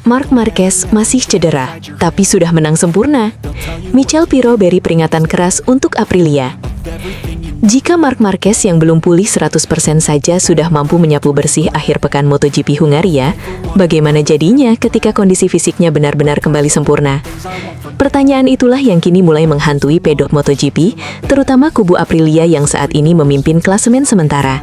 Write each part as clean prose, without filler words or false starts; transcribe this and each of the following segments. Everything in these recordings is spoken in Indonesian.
Marc Marquez masih cedera, tapi sudah menang sempurna. Michel Pirro beri peringatan keras untuk Aprilia. Jika Marc Marquez yang belum pulih 100% saja sudah mampu menyapu bersih akhir pekan MotoGP Hungaria, bagaimana jadinya ketika kondisi fisiknya benar-benar kembali sempurna? Pertanyaan itulah yang kini mulai menghantui pedok MotoGP, terutama kubu Aprilia yang saat ini memimpin klasemen sementara.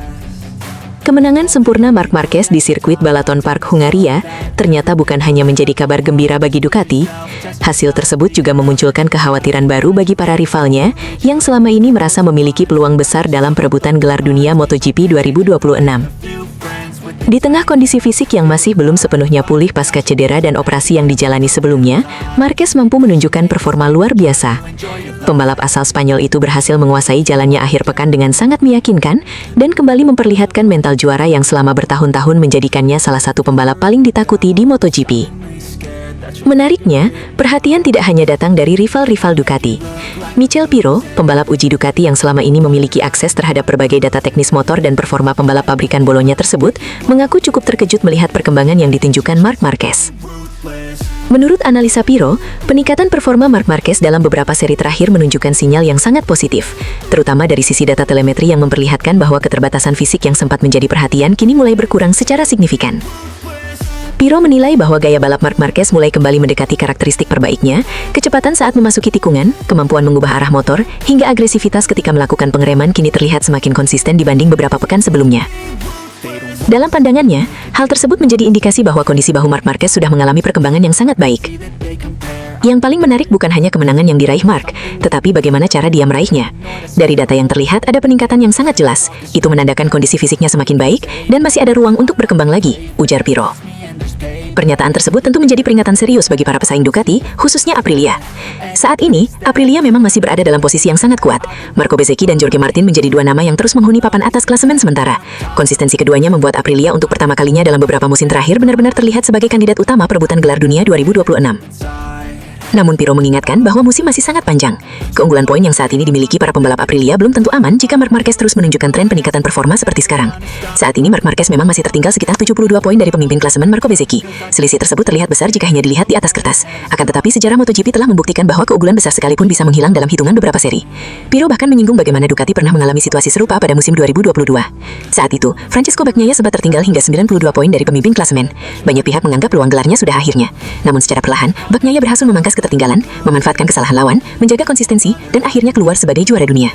Kemenangan sempurna Marc Marquez di sirkuit Balaton Park Hungaria ternyata bukan hanya menjadi kabar gembira bagi Ducati. Hasil tersebut juga memunculkan kekhawatiran baru bagi para rivalnya yang selama ini merasa memiliki peluang besar dalam perebutan gelar dunia MotoGP 2026. Di tengah kondisi fisik yang masih belum sepenuhnya pulih pasca cedera dan operasi yang dijalani sebelumnya, Marquez mampu menunjukkan performa luar biasa. Pembalap asal Spanyol itu berhasil menguasai jalannya akhir pekan dengan sangat meyakinkan dan kembali memperlihatkan mental juara yang selama bertahun-tahun menjadikannya salah satu pembalap paling ditakuti di MotoGP. Menariknya, perhatian tidak hanya datang dari rival-rival Ducati. Michel Pirro, pembalap uji Ducati yang selama ini memiliki akses terhadap berbagai data teknis motor dan performa pembalap pabrikan Bologna tersebut, mengaku cukup terkejut melihat perkembangan yang ditunjukkan Marc Marquez. Menurut analisa Pirro, peningkatan performa Marc Marquez dalam beberapa seri terakhir menunjukkan sinyal yang sangat positif, terutama dari sisi data telemetri yang memperlihatkan bahwa keterbatasan fisik yang sempat menjadi perhatian kini mulai berkurang secara signifikan. Pirro menilai bahwa gaya balap Marc Marquez mulai kembali mendekati karakteristik perbaiknya, kecepatan saat memasuki tikungan, kemampuan mengubah arah motor, hingga agresivitas ketika melakukan pengereman kini terlihat semakin konsisten dibanding beberapa pekan sebelumnya. Dalam pandangannya, hal tersebut menjadi indikasi bahwa kondisi bahu Marc Marquez sudah mengalami perkembangan yang sangat baik. Yang paling menarik bukan hanya kemenangan yang diraih Marc, tetapi bagaimana cara dia meraihnya. Dari data yang terlihat ada peningkatan yang sangat jelas, itu menandakan kondisi fisiknya semakin baik dan masih ada ruang untuk berkembang lagi, ujar Pirro. Pernyataan tersebut tentu menjadi peringatan serius bagi para pesaing Ducati, khususnya Aprilia. Saat ini, Aprilia memang masih berada dalam posisi yang sangat kuat. Marco Bezzecchi dan Jorge Martin menjadi dua nama yang terus menghuni papan atas klasemen sementara. Konsistensi keduanya membuat Aprilia untuk pertama kalinya dalam beberapa musim terakhir benar-benar terlihat sebagai kandidat utama perebutan gelar dunia 2026. Namun Pirro mengingatkan bahwa musim masih sangat panjang. Keunggulan poin yang saat ini dimiliki para pembalap Aprilia belum tentu aman jika Marc Marquez terus menunjukkan tren peningkatan performa seperti sekarang. Saat ini Marc Marquez memang masih tertinggal sekitar 72 poin dari pemimpin klasemen Marco Bezzecchi. Selisih tersebut terlihat besar jika hanya dilihat di atas kertas. Akan tetapi sejarah MotoGP telah membuktikan bahwa keunggulan besar sekalipun bisa menghilang dalam hitungan beberapa seri. Pirro bahkan menyinggung bagaimana Ducati pernah mengalami situasi serupa pada musim 2022. Saat itu, Francesco Bagnaia sempat tertinggal hingga 92 poin dari pemimpin klasemen. Banyak pihak menganggap peluang gelarnya sudah akhirnya. Namun secara perlahan, Bagnaia berhasil memangkas ketertinggalan, memanfaatkan kesalahan lawan, menjaga konsistensi, dan akhirnya keluar sebagai juara dunia.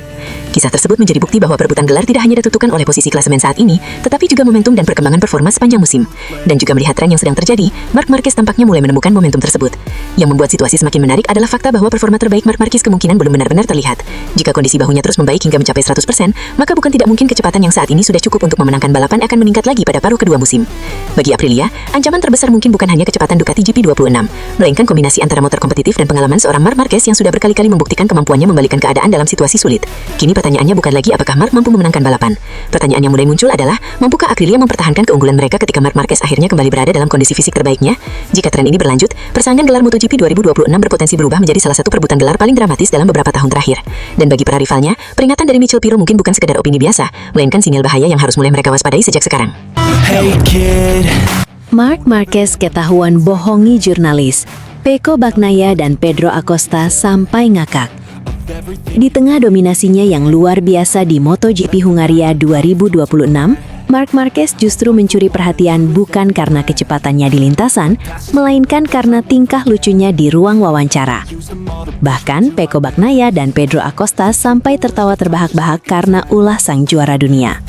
Kisah tersebut menjadi bukti bahwa perebutan gelar tidak hanya ditentukan oleh posisi klasemen saat ini, tetapi juga momentum dan perkembangan performa sepanjang musim. Dan juga melihat tren yang sedang terjadi, Marc Marquez tampaknya mulai menemukan momentum tersebut. Yang membuat situasi semakin menarik adalah fakta bahwa performa terbaik Marc Marquez kemungkinan belum benar-benar terlihat. Jika kondisi bahunya terus membaik hingga mencapai 100%, maka bukan tidak mungkin kecepatan yang saat ini sudah cukup untuk memenangkan balapan akan meningkat lagi pada paruh kedua musim. Bagi Aprilia, ancaman terbesar mungkin bukan hanya kecepatan Ducati GP26, melainkan kombinasi antara motor kompetitif dan pengalaman seorang Marc Marquez yang sudah berkali-kali membuktikan kemampuannya membalikan keadaan dalam situasi sulit. Kini pertanyaannya bukan lagi apakah Marc mampu memenangkan balapan. Pertanyaan yang mulai muncul adalah, mampukah Aprilia mempertahankan keunggulan mereka ketika Marc Marquez akhirnya kembali berada dalam kondisi fisik terbaiknya? Jika tren ini berlanjut, persaingan gelar MotoGP 2026 berpotensi berubah menjadi salah satu perebutan gelar paling dramatis dalam beberapa tahun terakhir. Dan bagi para rivalnya, peringatan dari Michel Pirro mungkin bukan sekedar opini biasa, melainkan sinyal bahaya yang harus mulai mereka waspadai sejak sekarang. Hey kid. Marc Marquez ketahuan bohongi jurnalis. Pecco Bagnaia dan Pedro Acosta sampai ngakak. Di tengah dominasinya yang luar biasa di MotoGP Hungaria 2026, Marc Marquez justru mencuri perhatian bukan karena kecepatannya di lintasan, melainkan karena tingkah lucunya di ruang wawancara. Bahkan Pecco Bagnaia dan Pedro Acosta sampai tertawa terbahak-bahak karena ulah sang juara dunia.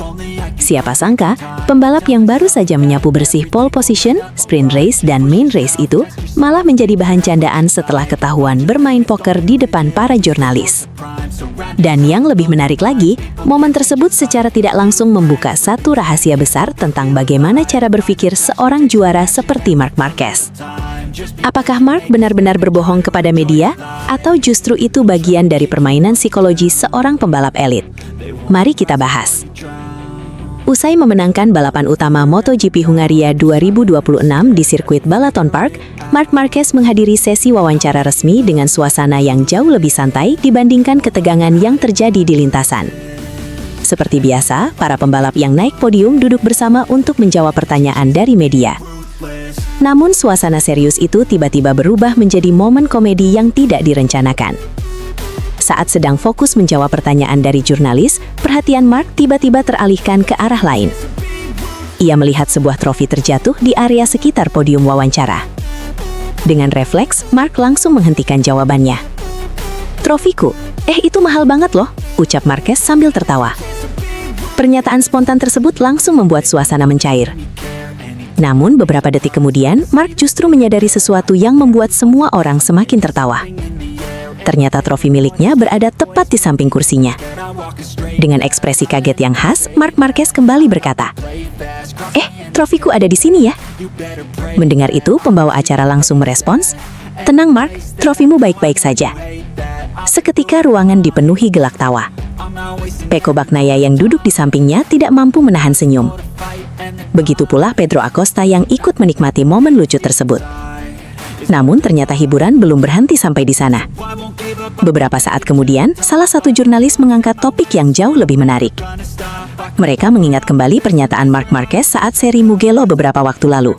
Siapa sangka, pembalap yang baru saja menyapu bersih pole position, sprint race, dan main race itu malah menjadi bahan candaan setelah ketahuan bermain poker di depan para jurnalis. Dan yang lebih menarik lagi, momen tersebut secara tidak langsung membuka satu rahasia besar tentang bagaimana cara berpikir seorang juara seperti Marc Marquez. Apakah Marc benar-benar berbohong kepada media, atau justru itu bagian dari permainan psikologi seorang pembalap elit? Mari kita bahas. Usai memenangkan balapan utama MotoGP Hungaria 2026 di sirkuit Balaton Park, Marc Marquez menghadiri sesi wawancara resmi dengan suasana yang jauh lebih santai dibandingkan ketegangan yang terjadi di lintasan. Seperti biasa, para pembalap yang naik podium duduk bersama untuk menjawab pertanyaan dari media. Namun suasana serius itu tiba-tiba berubah menjadi momen komedi yang tidak direncanakan. Saat sedang fokus menjawab pertanyaan dari jurnalis, perhatian Mark tiba-tiba teralihkan ke arah lain. Ia melihat sebuah trofi terjatuh di area sekitar podium wawancara. Dengan refleks, Mark langsung menghentikan jawabannya. "Trofiku? Itu mahal banget loh," ucap Marquez sambil tertawa. Pernyataan spontan tersebut langsung membuat suasana mencair. Namun beberapa detik kemudian, Mark justru menyadari sesuatu yang membuat semua orang semakin tertawa. Ternyata trofi miliknya berada tepat di samping kursinya. Dengan ekspresi kaget yang khas, Mark Marquez kembali berkata, "Trofiku ada di sini ya." Mendengar itu, pembawa acara langsung merespons, "Tenang Mark, trofimu baik-baik saja." Seketika ruangan dipenuhi gelak tawa. Peko Bagnaia yang duduk di sampingnya tidak mampu menahan senyum. Begitu pula Pedro Acosta yang ikut menikmati momen lucu tersebut. Namun ternyata hiburan belum berhenti sampai di sana. Beberapa saat kemudian, salah satu jurnalis mengangkat topik yang jauh lebih menarik. Mereka mengingat kembali pernyataan Marc Marquez saat seri Mugello beberapa waktu lalu.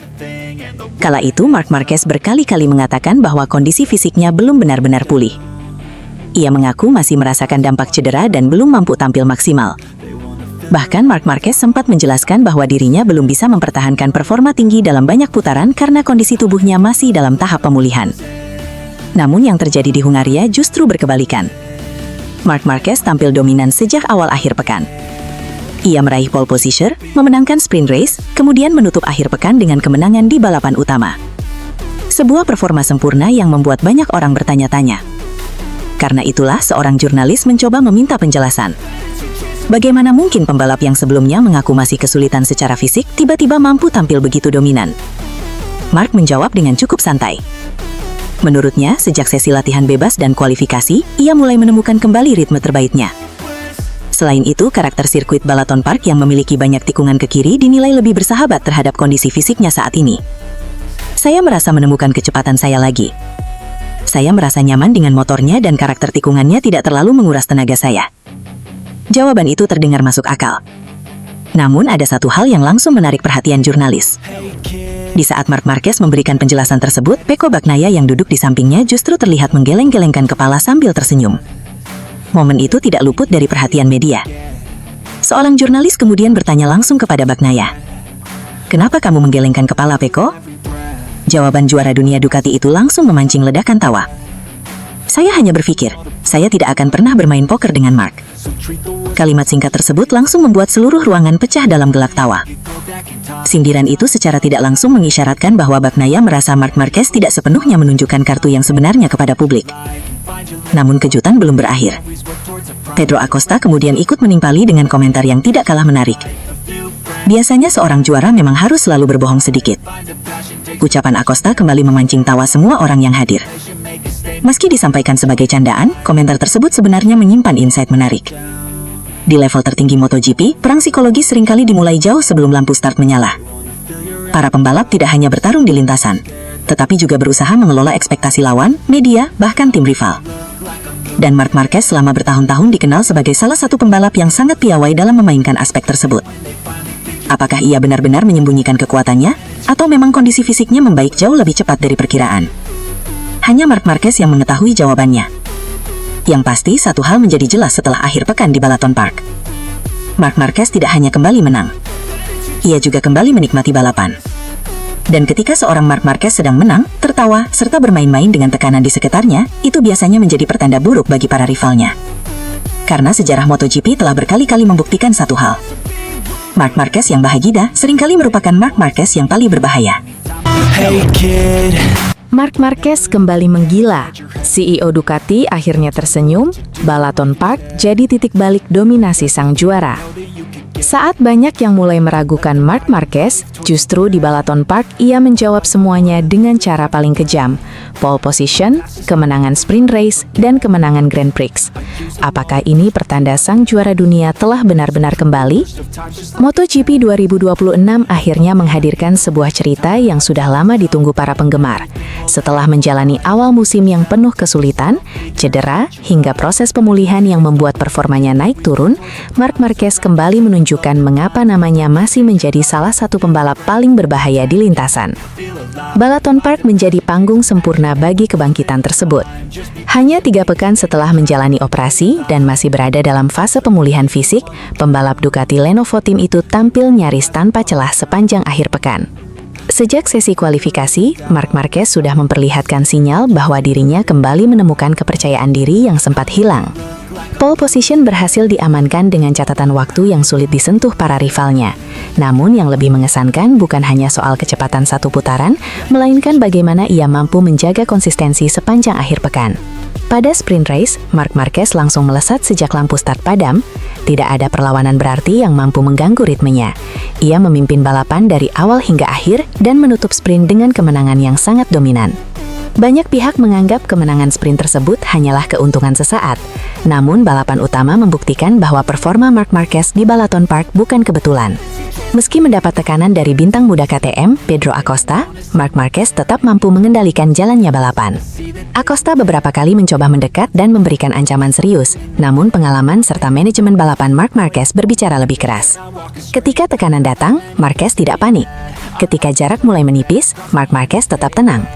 Kala itu, Marc Marquez berkali-kali mengatakan bahwa kondisi fisiknya belum benar-benar pulih. Ia mengaku masih merasakan dampak cedera dan belum mampu tampil maksimal. Bahkan Marc Marquez sempat menjelaskan bahwa dirinya belum bisa mempertahankan performa tinggi dalam banyak putaran karena kondisi tubuhnya masih dalam tahap pemulihan. Namun yang terjadi di Hungaria justru berkebalikan. Marc Marquez tampil dominan sejak awal akhir pekan. Ia meraih pole position, memenangkan sprint race, kemudian menutup akhir pekan dengan kemenangan di balapan utama. Sebuah performa sempurna yang membuat banyak orang bertanya-tanya. Karena itulah seorang jurnalis mencoba meminta penjelasan. Bagaimana mungkin pembalap yang sebelumnya mengaku masih kesulitan secara fisik tiba-tiba mampu tampil begitu dominan? Mark menjawab dengan cukup santai. Menurutnya, sejak sesi latihan bebas dan kualifikasi, ia mulai menemukan kembali ritme terbaiknya. Selain itu, karakter sirkuit Balaton Park yang memiliki banyak tikungan ke kiri dinilai lebih bersahabat terhadap kondisi fisiknya saat ini. "Saya merasa menemukan kecepatan saya lagi. Saya merasa nyaman dengan motornya dan karakter tikungannya tidak terlalu menguras tenaga saya." Jawaban itu terdengar masuk akal. Namun ada satu hal yang langsung menarik perhatian jurnalis. Di saat Marc Marquez memberikan penjelasan tersebut, Peko Bagnaia yang duduk di sampingnya justru terlihat menggeleng-gelengkan kepala sambil tersenyum. Momen itu tidak luput dari perhatian media. Seorang jurnalis kemudian bertanya langsung kepada Bagnaia, "Kenapa kamu menggelengkan kepala, Peko?" Jawaban juara dunia Ducati itu langsung memancing ledakan tawa. "Saya hanya berpikir, saya tidak akan pernah bermain poker dengan Mark." Kalimat singkat tersebut langsung membuat seluruh ruangan pecah dalam gelak tawa. Sindiran itu secara tidak langsung mengisyaratkan bahwa Bagnaia merasa Marc Marquez tidak sepenuhnya menunjukkan kartu yang sebenarnya kepada publik. Namun kejutan belum berakhir. Pedro Acosta kemudian ikut menimpali dengan komentar yang tidak kalah menarik. "Biasanya seorang juara memang harus selalu berbohong sedikit." Ucapan Acosta kembali memancing tawa semua orang yang hadir. Meski disampaikan sebagai candaan, komentar tersebut sebenarnya menyimpan insight menarik. Di level tertinggi MotoGP, perang psikologis seringkali dimulai jauh sebelum lampu start menyala. Para pembalap tidak hanya bertarung di lintasan, tetapi juga berusaha mengelola ekspektasi lawan, media, bahkan tim rival. Dan Marc Marquez selama bertahun-tahun dikenal sebagai salah satu pembalap yang sangat piawai dalam memainkan aspek tersebut. Apakah ia benar-benar menyembunyikan kekuatannya, atau memang kondisi fisiknya membaik jauh lebih cepat dari perkiraan? Hanya Marc Marquez yang mengetahui jawabannya. Yang pasti, satu hal menjadi jelas setelah akhir pekan di Balaton Park. Marc Marquez tidak hanya kembali menang, ia juga kembali menikmati balapan. Dan ketika seorang Marc Marquez sedang menang, tertawa, serta bermain-main dengan tekanan di sekitarnya, itu biasanya menjadi pertanda buruk bagi para rivalnya. Karena sejarah MotoGP telah berkali-kali membuktikan satu hal. Marc Marquez yang bahagia seringkali merupakan Marc Marquez yang paling berbahaya. Hey kid. Marc Marquez kembali menggila. CEO Ducati akhirnya tersenyum. Balaton Park jadi titik balik dominasi sang juara. Saat banyak yang mulai meragukan Marc Marquez, justru di Balaton Park ia menjawab semuanya dengan cara paling kejam. Pole position, kemenangan sprint race, dan kemenangan Grand Prix. Apakah ini pertanda sang juara dunia telah benar-benar kembali? MotoGP 2026 akhirnya menghadirkan sebuah cerita yang sudah lama ditunggu para penggemar. Setelah menjalani awal musim yang penuh kesulitan, cedera, hingga proses pemulihan yang membuat performanya naik turun, Marc Marquez kembali menunjukkan menunjukkan mengapa namanya masih menjadi salah satu pembalap paling berbahaya di lintasan. Balaton Park menjadi panggung sempurna bagi kebangkitan tersebut. Hanya 3 pekan setelah menjalani operasi dan masih berada dalam fase pemulihan fisik, pembalap Ducati Lenovo Team itu tampil nyaris tanpa celah sepanjang akhir pekan. Sejak sesi kualifikasi, Marc Marquez sudah memperlihatkan sinyal bahwa dirinya kembali menemukan kepercayaan diri yang sempat hilang. Pole position berhasil diamankan dengan catatan waktu yang sulit disentuh para rivalnya. Namun yang lebih mengesankan bukan hanya soal kecepatan satu putaran, melainkan bagaimana ia mampu menjaga konsistensi sepanjang akhir pekan. Pada sprint race, Marc Marquez langsung melesat sejak lampu start padam. Tidak ada perlawanan berarti yang mampu mengganggu ritmenya. Ia memimpin balapan dari awal hingga akhir dan menutup sprint dengan kemenangan yang sangat dominan. Banyak pihak menganggap kemenangan sprint tersebut hanyalah keuntungan sesaat. Namun balapan utama membuktikan bahwa performa Marc Marquez di Balaton Park bukan kebetulan. Meski mendapat tekanan dari bintang muda KTM, Pedro Acosta, Marc Marquez tetap mampu mengendalikan jalannya balapan. Acosta beberapa kali mencoba mendekat dan memberikan ancaman serius, namun pengalaman serta manajemen balapan Marc Marquez berbicara lebih keras. Ketika tekanan datang, Marquez tidak panik. Ketika jarak mulai menipis, Marc Marquez tetap tenang.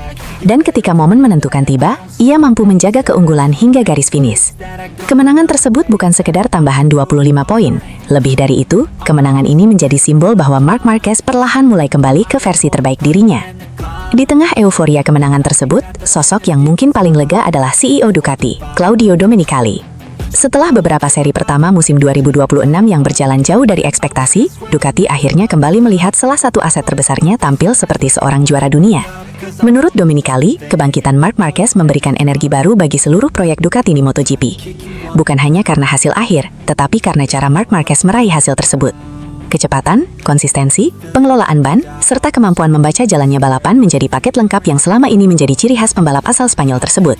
Dan ketika momen menentukan tiba, ia mampu menjaga keunggulan hingga garis finish. Kemenangan tersebut bukan sekedar tambahan 25 poin. Lebih dari itu, kemenangan ini menjadi simbol bahwa Marc Marquez perlahan mulai kembali ke versi terbaik dirinya. Di tengah euforia kemenangan tersebut, sosok yang mungkin paling lega adalah CEO Ducati, Claudio Domenicali. Setelah beberapa seri pertama musim 2026 yang berjalan jauh dari ekspektasi, Ducati akhirnya kembali melihat salah satu aset terbesarnya tampil seperti seorang juara dunia. Menurut Domenicali, kebangkitan Marc Marquez memberikan energi baru bagi seluruh proyek Ducati di MotoGP. Bukan hanya karena hasil akhir, tetapi karena cara Marc Marquez meraih hasil tersebut. Kecepatan, konsistensi, pengelolaan ban, serta kemampuan membaca jalannya balapan menjadi paket lengkap yang selama ini menjadi ciri khas pembalap asal Spanyol tersebut.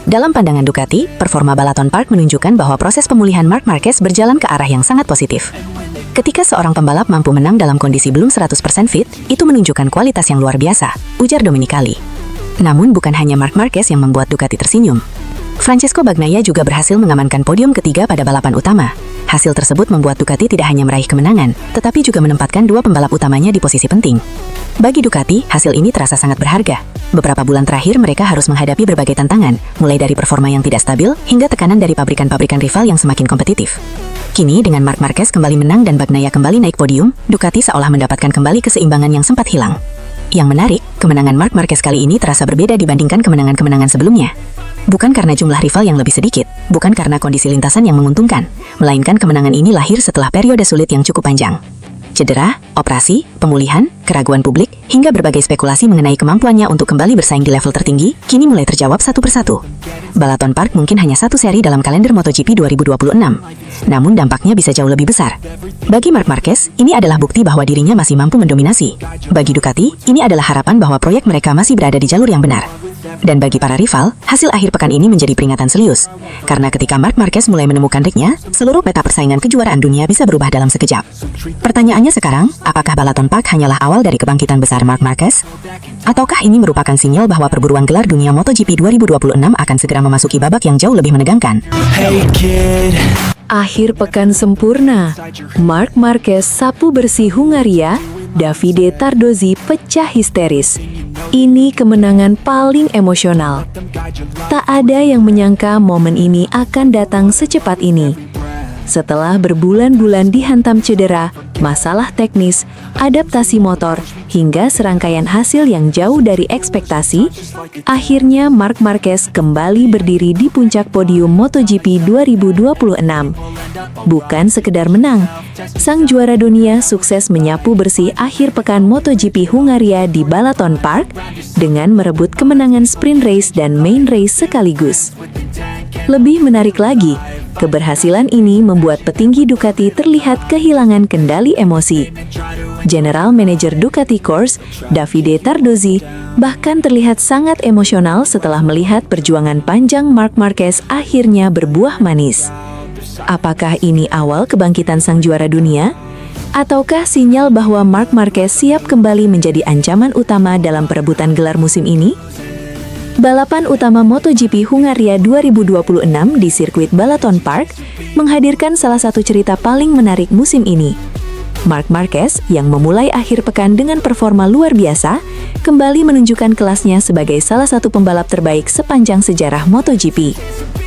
Dalam pandangan Ducati, performa Balaton Park menunjukkan bahwa proses pemulihan Marc Marquez berjalan ke arah yang sangat positif. Ketika seorang pembalap mampu menang dalam kondisi belum 100% fit, itu menunjukkan kualitas yang luar biasa, ujar Domenicali. Namun bukan hanya Marc Marquez yang membuat Ducati tersenyum. Francesco Bagnaia juga berhasil mengamankan podium ketiga pada balapan utama. Hasil tersebut membuat Ducati tidak hanya meraih kemenangan, tetapi juga menempatkan 2 pembalap utamanya di posisi penting. Bagi Ducati, hasil ini terasa sangat berharga. Beberapa bulan terakhir mereka harus menghadapi berbagai tantangan, mulai dari performa yang tidak stabil, hingga tekanan dari pabrikan-pabrikan rival yang semakin kompetitif. Kini, dengan Marc Marquez kembali menang dan Bagnaia kembali naik podium, Ducati seolah mendapatkan kembali keseimbangan yang sempat hilang. Yang menarik, kemenangan Marc Marquez kali ini terasa berbeda dibandingkan kemenangan-kemenangan sebelumnya. Bukan karena jumlah rival yang lebih sedikit, bukan karena kondisi lintasan yang menguntungkan, melainkan kemenangan ini lahir setelah periode sulit yang cukup panjang. Cedera, operasi, pemulihan, keraguan publik, hingga berbagai spekulasi mengenai kemampuannya untuk kembali bersaing di level tertinggi, kini mulai terjawab satu persatu. Balaton Park mungkin hanya satu seri dalam kalender MotoGP 2026, namun dampaknya bisa jauh lebih besar. Bagi Marc Marquez, ini adalah bukti bahwa dirinya masih mampu mendominasi. Bagi Ducati, ini adalah harapan bahwa proyek mereka masih berada di jalur yang benar. Dan bagi para rival, hasil akhir pekan ini menjadi peringatan serius. Karena ketika Marc Marquez mulai menemukan ritnya, seluruh peta persaingan kejuaraan dunia bisa berubah dalam sekejap. Pertanyaannya sekarang, apakah Balaton Park hanyalah awal dari kebangkitan besar Marc Marquez? Ataukah ini merupakan sinyal bahwa perburuan gelar dunia MotoGP 2026 akan segera memasuki babak yang jauh lebih menegangkan? Hey kid, Akhir pekan sempurna. Marc Marquez sapu bersih Hungaria, Davide Tardozzi pecah histeris. Ini kemenangan paling emosional. Tak ada yang menyangka momen ini akan datang secepat ini. Setelah berbulan-bulan dihantam cedera, masalah teknis, adaptasi motor, hingga serangkaian hasil yang jauh dari ekspektasi, akhirnya Marc Marquez kembali berdiri di puncak podium MotoGP 2026. Bukan sekedar menang, sang juara dunia sukses menyapu bersih akhir pekan MotoGP Hungaria di Balaton Park dengan merebut kemenangan sprint race dan main race sekaligus. Lebih menarik lagi, keberhasilan ini membuat petinggi Ducati terlihat kehilangan kendali emosi. General Manager Ducati Corse, Davide Tardozzi, bahkan terlihat sangat emosional setelah melihat perjuangan panjang Marc Marquez akhirnya berbuah manis. Apakah ini awal kebangkitan sang juara dunia? Ataukah sinyal bahwa Marc Marquez siap kembali menjadi ancaman utama dalam perebutan gelar musim ini? Balapan utama MotoGP Hungaria 2026 di sirkuit Balaton Park menghadirkan salah satu cerita paling menarik musim ini. Marc Marquez yang memulai akhir pekan dengan performa luar biasa, kembali menunjukkan kelasnya sebagai salah satu pembalap terbaik sepanjang sejarah MotoGP.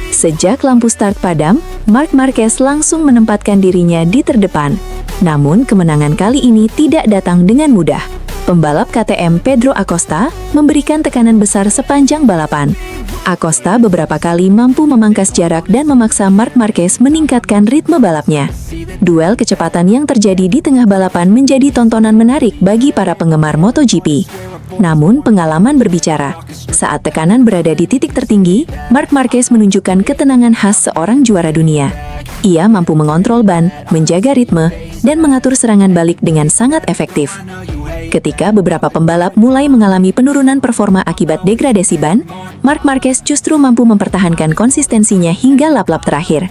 Sejak lampu start padam, Marc Marquez langsung menempatkan dirinya di terdepan. Namun kemenangan kali ini tidak datang dengan mudah. Pembalap KTM Pedro Acosta memberikan tekanan besar sepanjang balapan. Acosta beberapa kali mampu memangkas jarak dan memaksa Marc Marquez meningkatkan ritme balapnya. Duel kecepatan yang terjadi di tengah balapan menjadi tontonan menarik bagi para penggemar MotoGP. Namun pengalaman berbicara. Saat tekanan berada di titik tertinggi, Marc Marquez menunjukkan ketenangan khas seorang juara dunia. Ia mampu mengontrol ban, menjaga ritme, dan mengatur serangan balik dengan sangat efektif. Ketika beberapa pembalap mulai mengalami penurunan performa akibat degradasi ban, Marc Marquez justru mampu mempertahankan konsistensinya hingga lap-lap terakhir.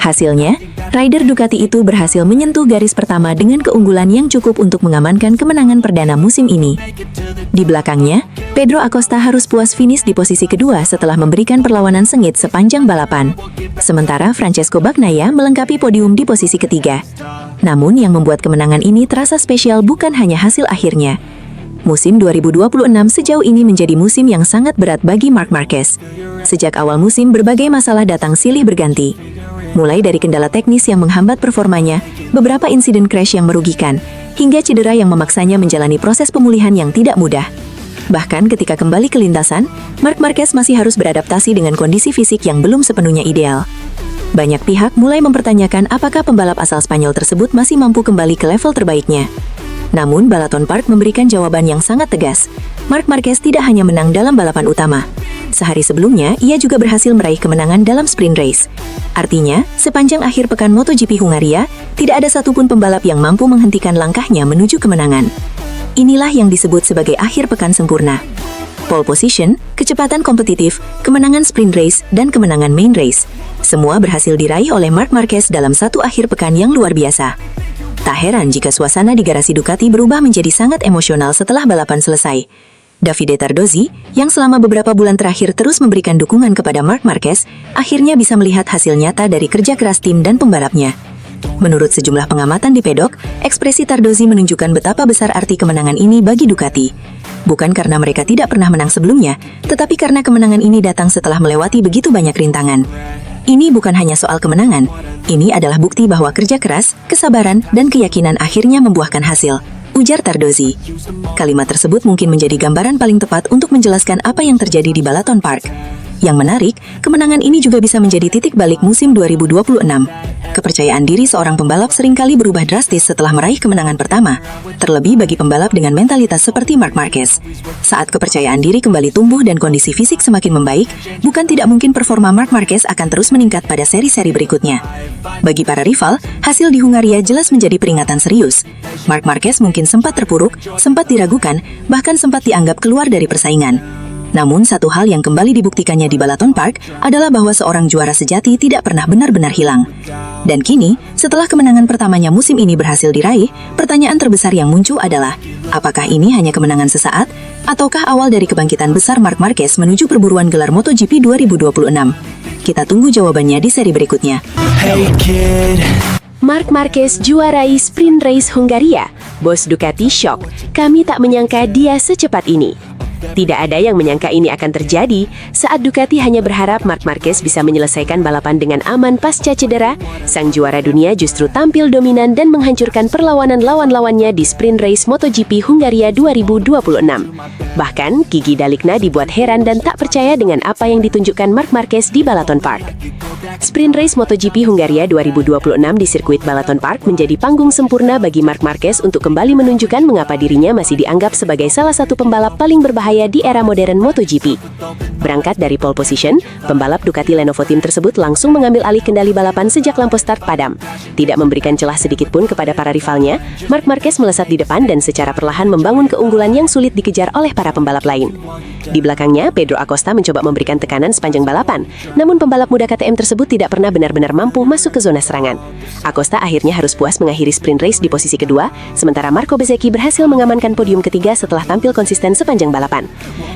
Hasilnya, rider Ducati itu berhasil menyentuh garis pertama dengan keunggulan yang cukup untuk mengamankan kemenangan perdana musim ini. Di belakangnya, Pedro Acosta harus puas finish di posisi kedua setelah memberikan perlawanan sengit sepanjang balapan. Sementara Francesco Bagnaia melengkapi podium di posisi ketiga. Namun yang membuat kemenangan ini terasa spesial bukan hanya hasil akhirnya. Musim 2026 sejauh ini menjadi musim yang sangat berat bagi Marc Marquez. Sejak awal musim berbagai masalah datang silih berganti. Mulai dari kendala teknis yang menghambat performanya, beberapa insiden crash yang merugikan, hingga cedera yang memaksanya menjalani proses pemulihan yang tidak mudah. Bahkan ketika kembali ke lintasan, Marc Marquez masih harus beradaptasi dengan kondisi fisik yang belum sepenuhnya ideal. Banyak pihak mulai mempertanyakan apakah pembalap asal Spanyol tersebut masih mampu kembali ke level terbaiknya. Namun, Balaton Park memberikan jawaban yang sangat tegas. Marc Marquez tidak hanya menang dalam balapan utama. Sehari sebelumnya, ia juga berhasil meraih kemenangan dalam sprint race. Artinya, sepanjang akhir pekan MotoGP Hungaria, tidak ada satupun pembalap yang mampu menghentikan langkahnya menuju kemenangan. Inilah yang disebut sebagai akhir pekan sempurna. Pole position, kecepatan kompetitif, kemenangan sprint race, dan kemenangan main race. Semua berhasil diraih oleh Marc Marquez dalam satu akhir pekan yang luar biasa. Tak heran jika suasana di garasi Ducati berubah menjadi sangat emosional setelah balapan selesai. Davide Tardozzi, yang selama beberapa bulan terakhir terus memberikan dukungan kepada Marc Marquez, akhirnya bisa melihat hasil nyata dari kerja keras tim dan pembalapnya. Menurut sejumlah pengamatan di pedok, ekspresi Tardozzi menunjukkan betapa besar arti kemenangan ini bagi Ducati. Bukan karena mereka tidak pernah menang sebelumnya, tetapi karena kemenangan ini datang setelah melewati begitu banyak rintangan. Ini bukan hanya soal kemenangan, ini adalah bukti bahwa kerja keras, kesabaran, dan keyakinan akhirnya membuahkan hasil, ujar Tardozzi. Kalimat tersebut mungkin menjadi gambaran paling tepat untuk menjelaskan apa yang terjadi di Balaton Park. Yang menarik, kemenangan ini juga bisa menjadi titik balik musim 2026. Kepercayaan diri seorang pembalap seringkali berubah drastis setelah meraih kemenangan pertama, terlebih bagi pembalap dengan mentalitas seperti Marc Marquez. Saat kepercayaan diri kembali tumbuh dan kondisi fisik semakin membaik, bukan tidak mungkin performa Marc Marquez akan terus meningkat pada seri-seri berikutnya. Bagi para rival, hasil di Hungaria jelas menjadi peringatan serius. Marc Marquez mungkin sempat terpuruk, sempat diragukan, bahkan sempat dianggap keluar dari persaingan. Namun satu hal yang kembali dibuktikannya di Balaton Park adalah bahwa seorang juara sejati tidak pernah benar-benar hilang. Dan kini, setelah kemenangan pertamanya musim ini berhasil diraih, pertanyaan terbesar yang muncul adalah, apakah ini hanya kemenangan sesaat, ataukah awal dari kebangkitan besar Marc Marquez menuju perburuan gelar MotoGP 2026? Kita tunggu jawabannya di seri berikutnya. Hey kid. Marc Marquez juarai sprint race Hungaria. Bos Ducati shock. Kami tak menyangka dia secepat ini. Tidak ada yang menyangka ini akan terjadi saat Ducati hanya berharap Marc Marquez bisa menyelesaikan balapan dengan aman pasca cedera. Sang juara dunia justru tampil dominan dan menghancurkan perlawanan lawan-lawannya di sprint race MotoGP Hungaria 2026. Bahkan, Gigi Dalikna dibuat heran dan tak percaya dengan apa yang ditunjukkan Marc Marquez di Balaton Park. Sprint race MotoGP Hungaria 2026 di sirkuit Balaton Park menjadi panggung sempurna bagi Marc Marquez untuk kembali menunjukkan mengapa dirinya masih dianggap sebagai salah satu pembalap paling berbahaya di era modern MotoGP. Berangkat dari pole position, pembalap Ducati Lenovo Team tersebut langsung mengambil alih kendali balapan sejak lampu start padam. Tidak memberikan celah sedikit pun kepada para rivalnya, Marc Marquez melesat di depan dan secara perlahan membangun keunggulan yang sulit dikejar oleh para pembalap lain. Di belakangnya, Pedro Acosta mencoba memberikan tekanan sepanjang balapan, namun pembalap muda KTM tersebut tidak pernah benar-benar mampu masuk ke zona serangan. Acosta akhirnya harus puas mengakhiri sprint race di posisi kedua, sementara Marco Bezzecchi berhasil mengamankan podium ketiga setelah tampil konsisten sepanjang balapan.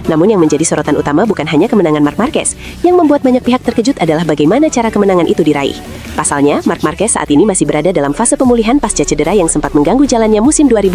Namun yang menjadi sorotan utama bukan hanya kemenangan Marc Marquez, yang membuat banyak pihak terkejut adalah bagaimana cara kemenangan itu diraih. Pasalnya, Marc Marquez saat ini masih berada dalam fase pemulihan pasca cedera yang sempat mengganggu jalannya musim 2020.